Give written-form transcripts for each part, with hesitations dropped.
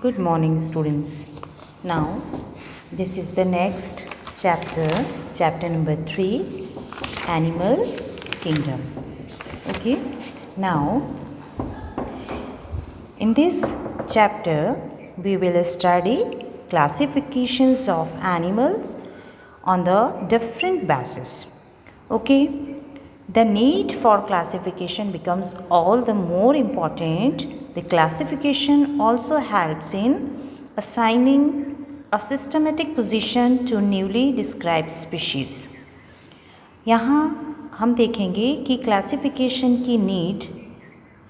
Good morning, students. Now, this is the next chapter, chapter number 3, Animal Kingdom. Okay, now in this chapter, we will study classifications of animals on the different bases. Okay, the need for classification becomes all the more important. The classification also helps in assigning a systematic position to newly described species. यहाँ हम देखेंगे कि classification की need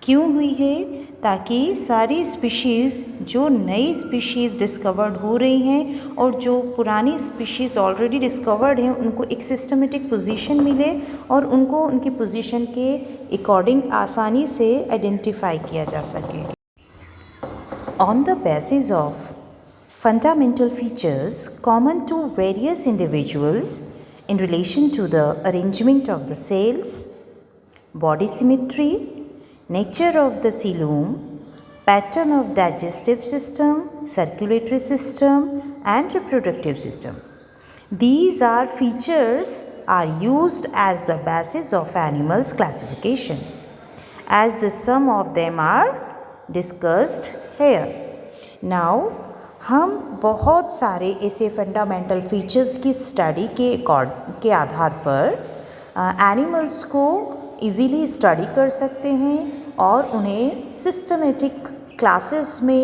क्यों हुई है, ताकि सारी स्पीशीज़ जो नई स्पीशीज़ डिस्कवर्ड हो रही हैं और जो पुरानी स्पीशीज़ ऑलरेडी डिस्कवर्ड हैं उनको एक सिस्टमेटिक पोजीशन मिले और उनको उनकी पोजीशन के अकॉर्डिंग आसानी से आइडेंटिफाई किया जा सके. On the basis of fundamental features common to various individuals in relation to the arrangement of the cells, body symmetry, nature of the coelom, pattern of digestive system, circulatory system and reproductive system. These are features are used as the basis of animals classification, as the sum of them are discussed here. Now हम बहुत सारे ऐसे fundamental features की study के आधार पर animals को easily study कर सकते हैं और उन्हें सिस्टमेटिक क्लासेस में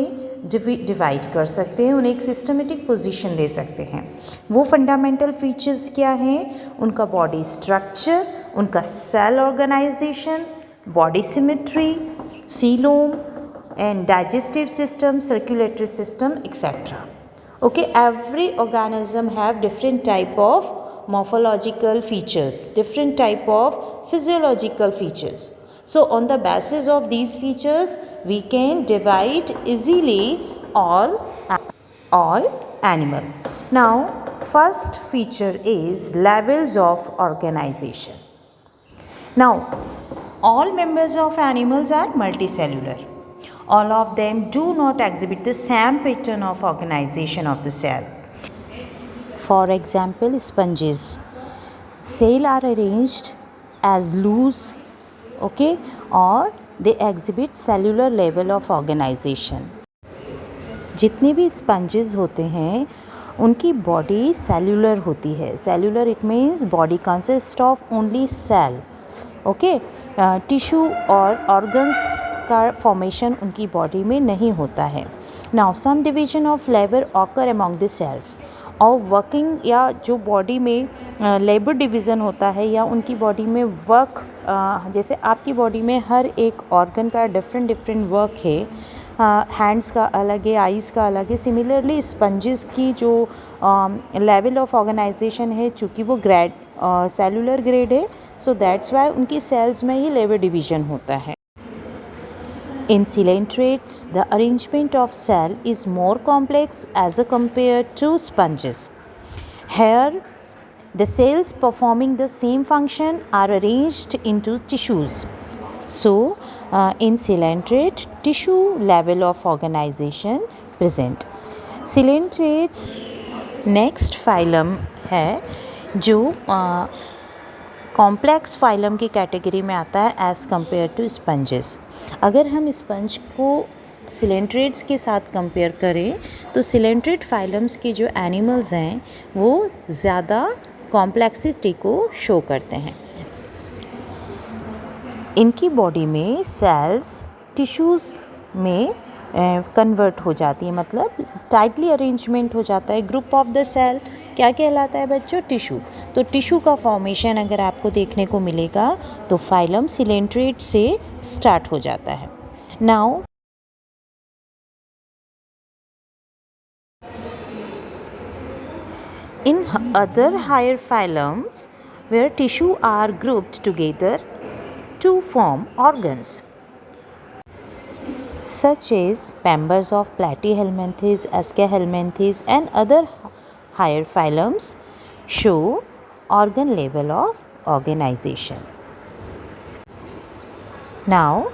डिवाइड कर सकते हैं, उन्हें एक सिस्टमेटिक पोजीशन दे सकते हैं. वो फंडामेंटल फीचर्स क्या हैं? उनका बॉडी स्ट्रक्चर, उनका cell organization, body symmetry, coelom and digestive system, circulatory system, etc. Okay, every organism have different type of morphological features, different type of physiological features. So on the basis of these features we can divide easily all animal. Now first feature is levels of organization. Now all members of animals are multicellular. All of them do not exhibit the same pattern of organization of the cell. For example, sponges. Cells are arranged as loose, okay, or they exhibit cellular level of organization. जितने भी sponges होते हैं उनकी body cellular होती है. Cellular it means body consist of only cell. Okay, tissue और organs का formation उनकी बॉडी में नहीं होता है. Now some division of labour occur among the cells. और वर्किंग या जो बॉडी में लेबर डिवीज़न होता है या उनकी बॉडी में वर्क, जैसे आपकी बॉडी में हर एक ऑर्गन का डिफरेंट वर्क है. हैंड्स का अलग है, आइज़ का अलग है. सिमिलरली स्पंजेस की जो लेवल ऑफ ऑर्गेनाइजेशन है, चूँकि वो ग्रेड सेलुलर ग्रेड है, सो दैट्स वाई उनकी सेल्स में ही लेबर डिवीज़न होता है. In coelentrates, the arrangement of cell is more complex as compared to sponges. Here, the cells performing the same function are arranged into tissues. So, in coelentrate, tissue level of organization present. Coelentrates next phylum है जो complex phylum की category में आता है as compare to sponges. अगर हम sponge को coelenterates के साथ कंपेयर करें तो सिलेंट्रेट फाइलम्स के जो एनिमल्स हैं वो ज़्यादा कॉम्प्लेक्सिटी को शो करते हैं. इनकी बॉडी में सेल्स टिश्यूज़ में कन्वर्ट हो जाती है, मतलब टाइटली अरेंजमेंट हो जाता है. ग्रुप ऑफ द सेल क्या कहलाता है बच्चों? टिश्यू. तो टिश्यू का फॉर्मेशन अगर आपको देखने को मिलेगा तो फाइलम सिलेंट्रेट से स्टार्ट हो जाता है. Now in other higher phylums where tissue are grouped together to form organs, such as members of Platyhelminthes, Ascahelminthes and other higher phylums show organ level of organization. Now,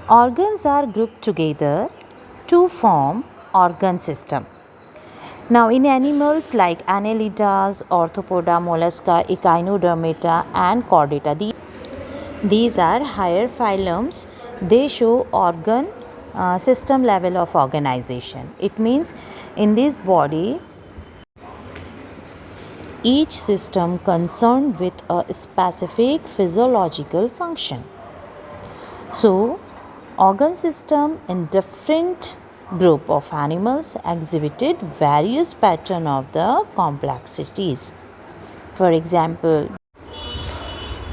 organs are grouped together to form organ system. Now, in animals like Annelidas, Arthropoda, Mollusca, Echinodermata, and Chordata, these are higher phylums. They show organ system level of organization. It means in this body, each system concerned with a specific physiological function. So, organ system in different group of animals exhibited various pattern of the complexities. For example,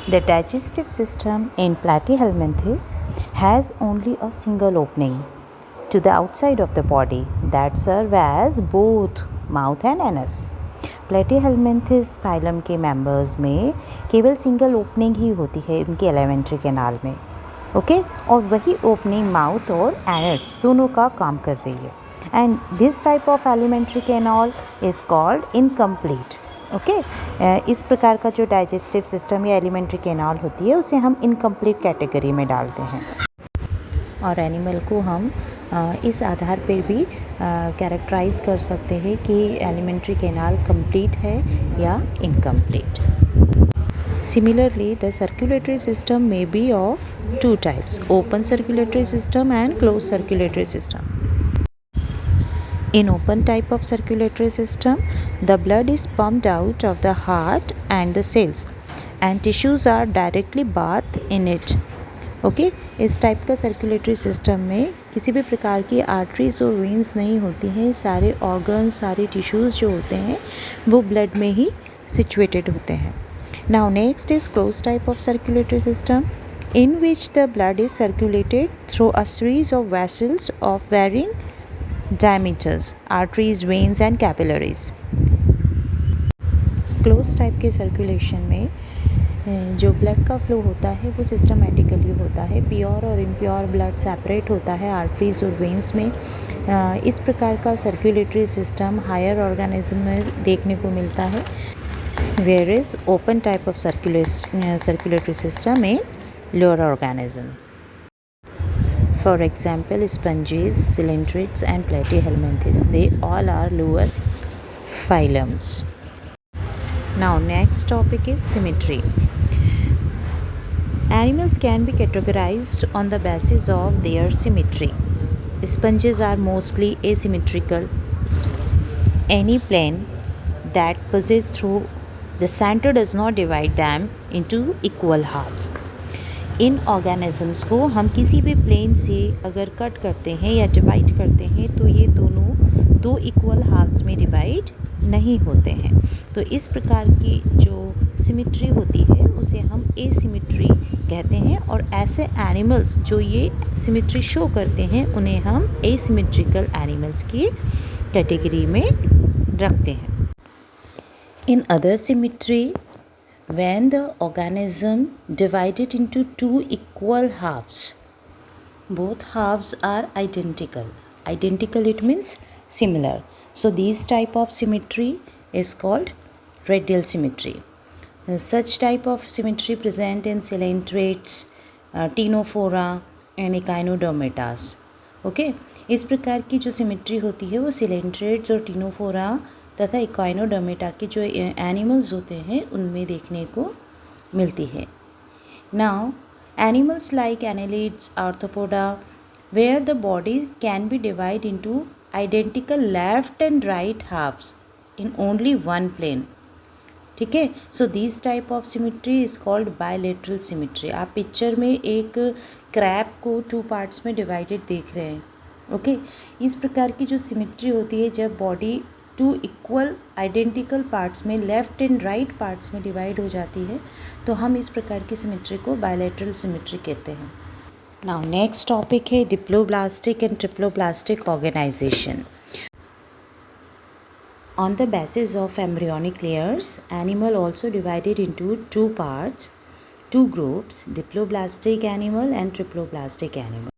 the digestive system in Platyhelminthes has only a single opening to the outside of the body that serve as both mouth and anus. Platyhelminthes phylum के members में केवल single opening ही होती है उनके alimentary canal में, okay और वही opening mouth और एनस दोनों का काम कर रही है. And this type of alimentary canal is called incomplete. Okay, इस प्रकार का जो डाइजेस्टिव सिस्टम या एलिमेंट्री कैनाल होती है उसे हम इनकम्प्लीट कैटेगरी में डालते हैं. और एनिमल को हम इस आधार पर भी कैरेक्टराइज कर सकते हैं कि एलिमेंट्री कैनाल कंप्लीट है या incomplete. Similarly, the circulatory system may be of two types: open circulatory system and closed circulatory system. In open type of circulatory system, the blood is pumped out of the heart and the cells, and tissues are directly bathed in it. Okay, इस type का circulatory system में किसी भी प्रकार की arteries और veins नहीं होती हैं. सारे ऑर्गन्स, सारे टिश्यूज़ जो होते हैं वो ब्लड में ही सिचुएटेड होते हैं. Now next is closed type of circulatory system, in which the blood is circulated through a series of vessels of varying diameters, arteries, veins and capillaries. Closed type के circulation में जो blood का flow होता है वो systematically होता है. Pure और इम्प्योर ब्लड सेपरेट होता है आर्टरीज और वेन्स में. इस प्रकार का सर्कुलेटरी सिस्टम हायर ऑर्गेनिज्म में देखने को मिलता है. Whereas open type of circulatory system in lower organism. For example, sponges, cylindrids and platyhelminthes, they all are lower phylums. Now next topic is symmetry. Animals can be categorized on the basis of their symmetry. Sponges are mostly asymmetrical. Any plane that passes through the center does not divide them into equal halves. In organisms को हम किसी भी plane से अगर cut करते हैं या divide करते हैं तो ये दोनों दो इक्वल हाफ्स में डिवाइड नहीं होते हैं. तो इस प्रकार की जो सिमिट्री होती है उसे हम एसिमिट्री कहते हैं. और ऐसे एनिमल्स जो ये सिमिट्री शो करते हैं उन्हें हम एसिमेट्रिकल एनिमल्स की कैटेगरी में रखते हैं. In other symmetry, when the organism divided into two equal halves, both halves are identical. Identical, it means similar. So this type of symmetry is called radial symmetry. Such type of symmetry present in cylindrids, Ctenophora and Echinodermatas. Okay, इस प्रकार की जो symmetry होती है वो coelenterates और Ctenophora तथा इक्वाइनोडर्मेटा के जो एनिमल्स होते हैं उनमें देखने को मिलती है. Now animals like annelids, arthropoda, where the body can be divide into identical left and right halfs in only one plane. ठीक है, so this type of symmetry is called bilateral symmetry. आप पिक्चर में एक crab को two parts में divided देख रहे हैं. ओके, इस प्रकार की जो सिमिट्री होती है जब body two equal identical parts में लेफ़्ट एंड राइट पार्ट्स में डिवाइड हो जाती है तो हम इस प्रकार की सिमिट्री को बायलेटरल सिमिट्री कहते हैं. नाउ नेक्स्ट टॉपिक है diploblastic and triploblastic organization. On the basis of embryonic layers, animal also divided into two parts, two groups, diploblastic animal and triploblastic animal.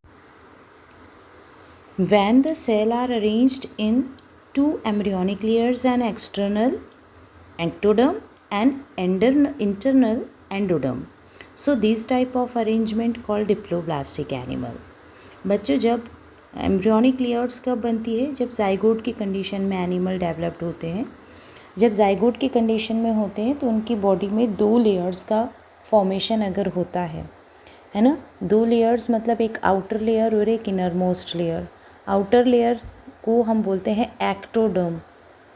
When the cell are arranged in two embryonic layers, an external ectoderm and internal endoderm. So this type of arrangement called diploblastic animal. बच्चों, जब embryonic layers कब बनती है? जब zygote की condition में animal developed होते हैं। जब जाइगोट की कंडीशन में होते हैं तो उनकी बॉडी में 2 लेयर्स का फॉर्मेशन अगर होता है ना, 2 लेयर्स मतलब एक आउटर लेयर और एक inner most layer. Outer layer को हम बोलते हैं एक्टोडर्म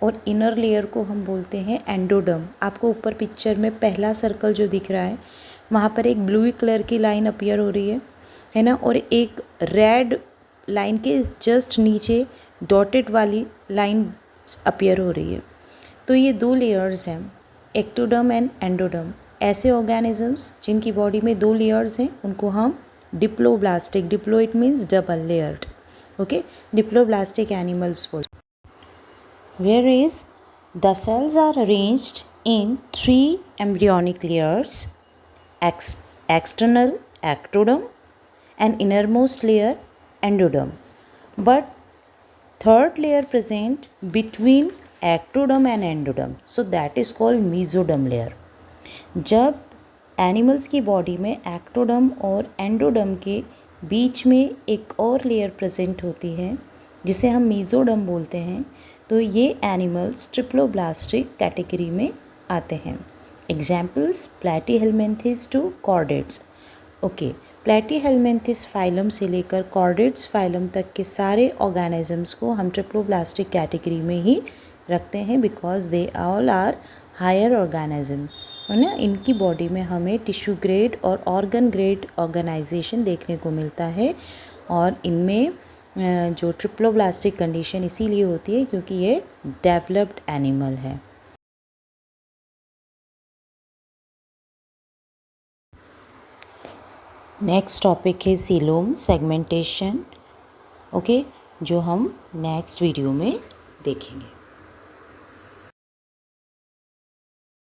और इनर लेयर को हम बोलते हैं एंडोडर्म। आपको ऊपर पिक्चर में पहला सर्कल जो दिख रहा है वहाँ पर एक ब्लू कलर की लाइन अपीयर हो रही है ना, और एक रेड लाइन के जस्ट नीचे डॉटेड वाली लाइन अपीयर हो रही है। तो ये 2 लेयर्स हैं, एक्टोडर्म एंड एंडोडर्म। ऐसे ऑर्गेनिजम्स जिनकी बॉडी में 2 लेयर्स हैं उनको हम diploblastic, Diplo it means double layered, okay, diploblastic animals बोलते हैं। Whereas the cells are arranged in 3 embryonic layers, external ectoderm and innermost layer endoderm. But third layer present between ectoderm and endoderm, so that is called mesoderm layer. जब animals की body में ectoderm और endoderm के बीच में एक और layer present होती है जिसे हम मीजोडर्म बोलते हैं, तो ये एनिमल्स ट्रिप्लोब्लास्टिक कैटेगरी में आते हैं। Examples platyhelminthes to chordates. Okay, platyhelminthes phylum से लेकर कॉर्डेट्स फाइलम तक के सारे ऑर्गेनिजम्स को हम ट्रिप्लोब्लास्टिक कैटेगरी में ही रखते हैं because they all are higher organism, है ना। इनकी बॉडी में हमें टिश्यू ग्रेड और ऑर्गन ग्रेड ऑर्गेनाइजेशन देखने को मिलता है और इनमें जो ट्रिप्लोब्लास्टिक कंडीशन इसीलिए होती है क्योंकि ये डेवलप्ड एनिमल है। नेक्स्ट टॉपिक है सीलोम सेगमेंटेशन, ओके, जो हम नेक्स्ट वीडियो में देखेंगे।